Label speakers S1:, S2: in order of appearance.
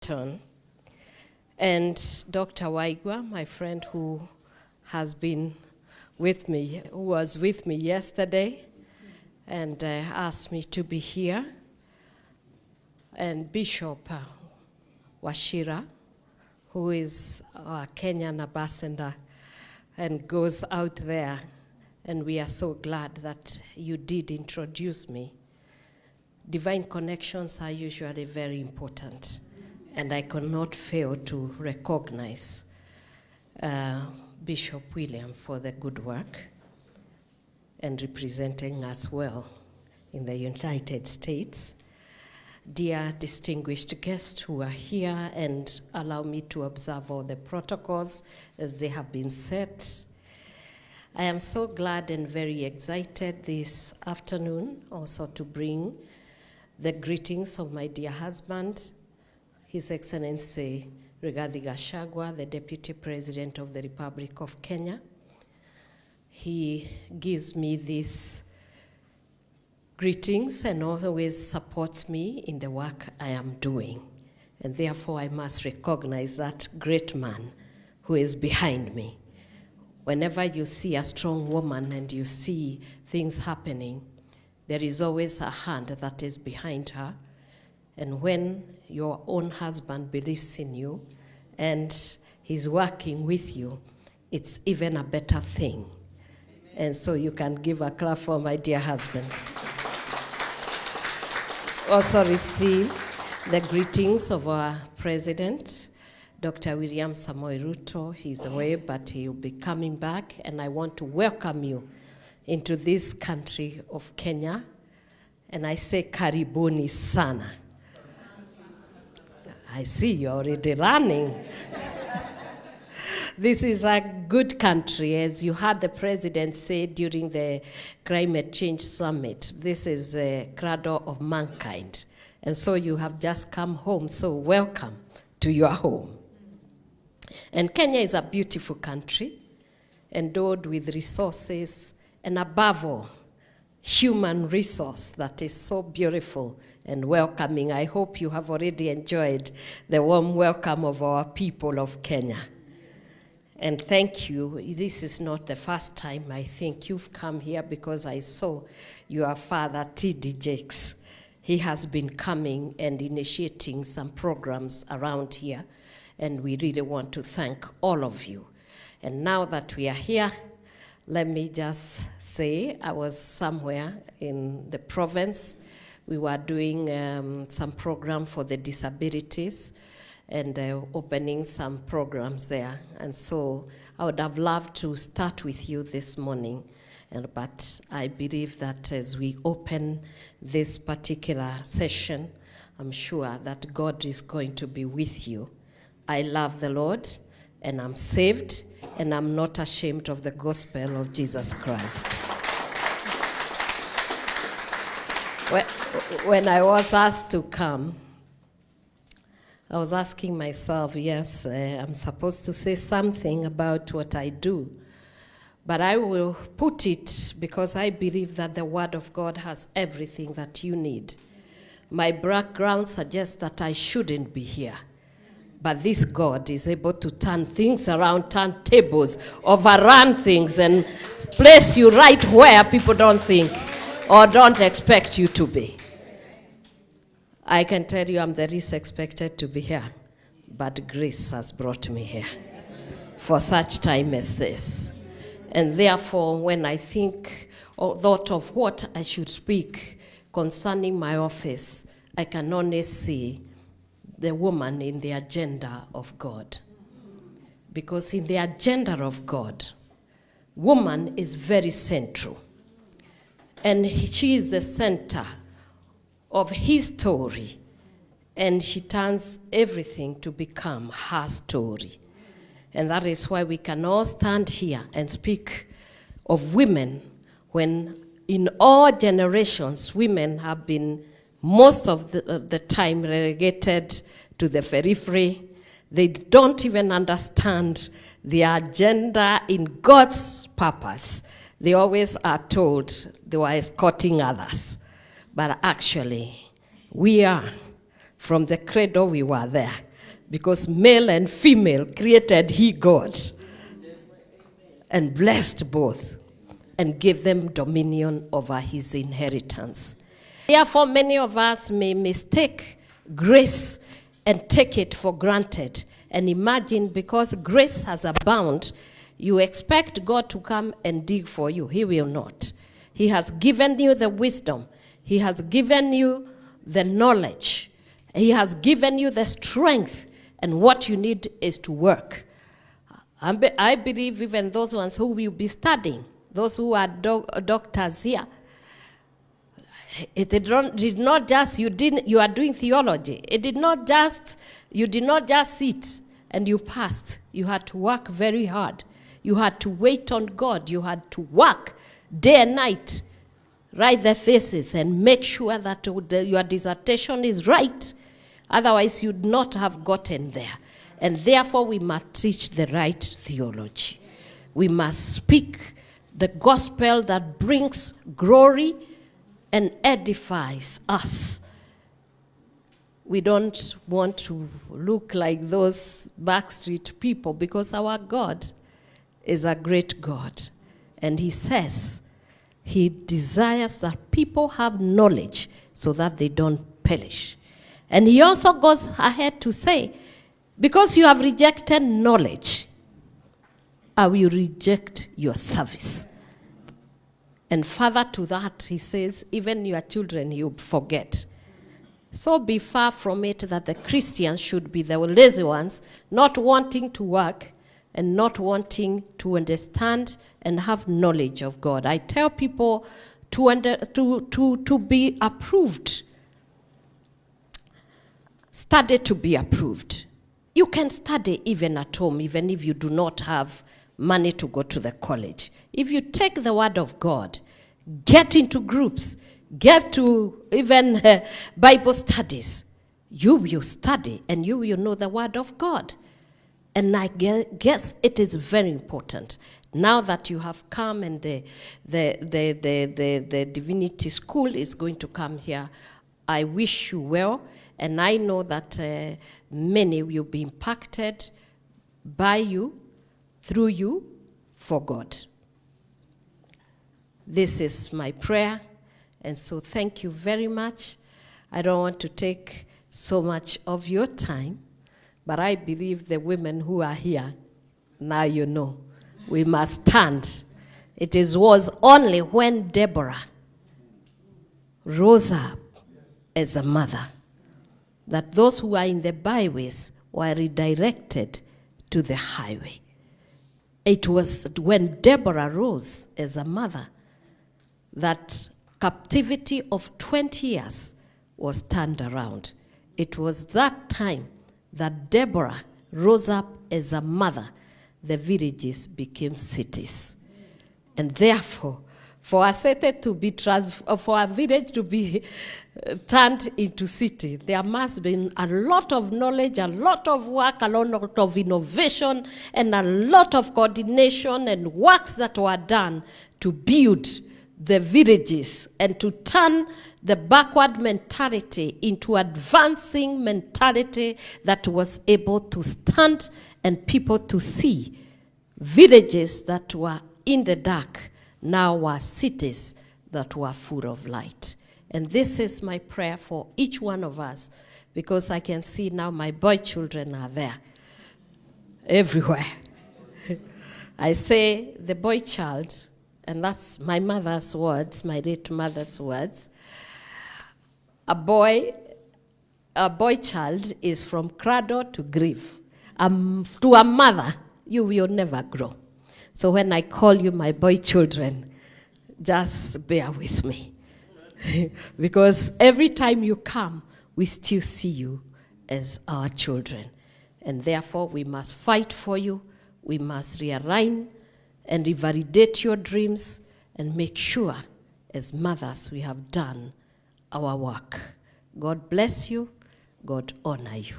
S1: turn. And Dr. Waigwa, my friend who has been with me, who was with me yesterday, and asked me to be here. And Bishop Wachira, who is our Kenyan ambassador and goes out there. And we are so glad that you did introduce me. Divine connections are usually very important. And I cannot fail to recognize Bishop William for the good work and representing us well in the United States. Dear distinguished guests who are here, and allow me to observe all the protocols as they have been set. I am so glad and very excited this afternoon also to bring the greetings of my dear husband, His Excellency Rigathi Gachagua, the Deputy President of the Republic of Kenya. He gives me these greetings and always supports me in the work I am doing. And therefore I must recognize that great man who is behind me. Whenever you see a strong woman and you see things happening, there is always a hand that is behind her. And when your own husband believes in you and he's working with you, it's even a better thing. And so you can give a clap for my dear husband. Also receive the greetings of our president, Dr. William Samoei Ruto. He's away, but he'll be coming back. And I want to welcome you into this country of Kenya. And I say, karibuni sana. I see you're already running. This is a good country, as you heard the president say during the Climate Change Summit. This is a cradle of mankind. And so you have just come home, so welcome to your home. And Kenya is a beautiful country, endowed with resources, and above all, human resource that is so beautiful and welcoming. I hope you have already enjoyed the warm welcome of our people of Kenya. And thank you. This is not the first time I think you've come here, because I saw your father, T.D. Jakes. He has been coming and initiating some programs around here, and we really want to thank all of you. And now that we are here, let me just say, I was somewhere in the province. We were doing some program for the disabilities and opening some programs there. And so I would have loved to start with you this morning, but I believe that as we open this particular session, I'm sure that God is going to be with you. I love the Lord, and I'm saved, and I'm not ashamed of the gospel of Jesus Christ. When I was asked to come, I was asking myself, yes, I'm supposed to say something about what I do, but I will put it because I believe that the Word of God has everything that you need. My background suggests that I shouldn't be here, but this God is able to turn things around, turn tables, overrun things, and place you right where people don't think or don't expect you to be. I can tell you I'm the least expected to be here, but grace has brought me here for such time as this. And therefore, when I think or thought of what I should speak concerning my office, I can only see the woman in the agenda of God. Because in the agenda of God, woman is very central. And she is the center of his story, and she turns everything to become her story. And that is why we can all stand here and speak of women, when in all generations, women have been most of the time relegated to the periphery. They don't even understand the agenda in God's purpose. They always are told they were escorting others. But actually, we are, from the cradle we were there. because male and female created he God, and blessed both, and gave them dominion over his inheritance. Therefore, many of us may mistake grace and take it for granted, and imagine because grace has abounded, you expect God to come and dig for you. He will not. He has given you the wisdom. He has given you the knowledge. He has given you the strength, and what you need is to work. I believe even those ones who will be studying, those who are doctors here, did not just you are doing theology. You did not just sit and you passed. You had to work very hard. You had to wait on God. You had to work day and night, write the thesis, and make sure that your dissertation is right. Otherwise, you'd not have gotten there. And therefore, we must teach the right theology. We must speak the gospel that brings glory and edifies us. We don't want to look like those backstreet people, because our God is a great God. And he says he desires that people have knowledge so that they don't perish. And he also goes ahead to say, because you have rejected knowledge, I will reject your service. And further to that, he says, even your children you forget. So be far from it that the Christians should be the lazy ones, not wanting to work and not wanting to understand and have knowledge of God. I tell people to be approved. Study to be approved. You can study even at home, even if you do not have money to go to the college. If you take the word of God, get into groups, get to even Bible studies, you will study and you will know the word of God. And I guess it is very important. Now that you have come and the divinity school is going to come here, I wish you well. And I know that many will be impacted by you, through you, for God. This is my prayer, and so thank you very much. I don't want to take so much of your time, but I believe the women who are here, now you know, we must stand. It was only when Deborah rose up as a mother that those who are in the byways were redirected to the highway. It was when Deborah rose as a mother that captivity of 20 years was turned around. It was that time that Deborah rose up as a mother. The villages became cities. And therefore, for a city to be for a village to be turned into city, there must be a lot of knowledge, a lot of work, a lot of innovation, and a lot of coordination and works that were done to build the villages and to turn the backward mentality into advancing mentality that was able to stand and people to see villages that were in the dark now were cities that were full of light. And this is my prayer for each one of us, because I can see now my boy children are there everywhere. I say the boy child, and that's my mother's words, my late mother's words. A boy child is from cradle to grave. To a mother, you will never grow. So when I call you my boy children, just bear with me. Because every time you come, we still see you as our children. And therefore, we must fight for you. We must realign and revalidate your dreams and make sure, as mothers, we have done our work. God bless you. God honor you.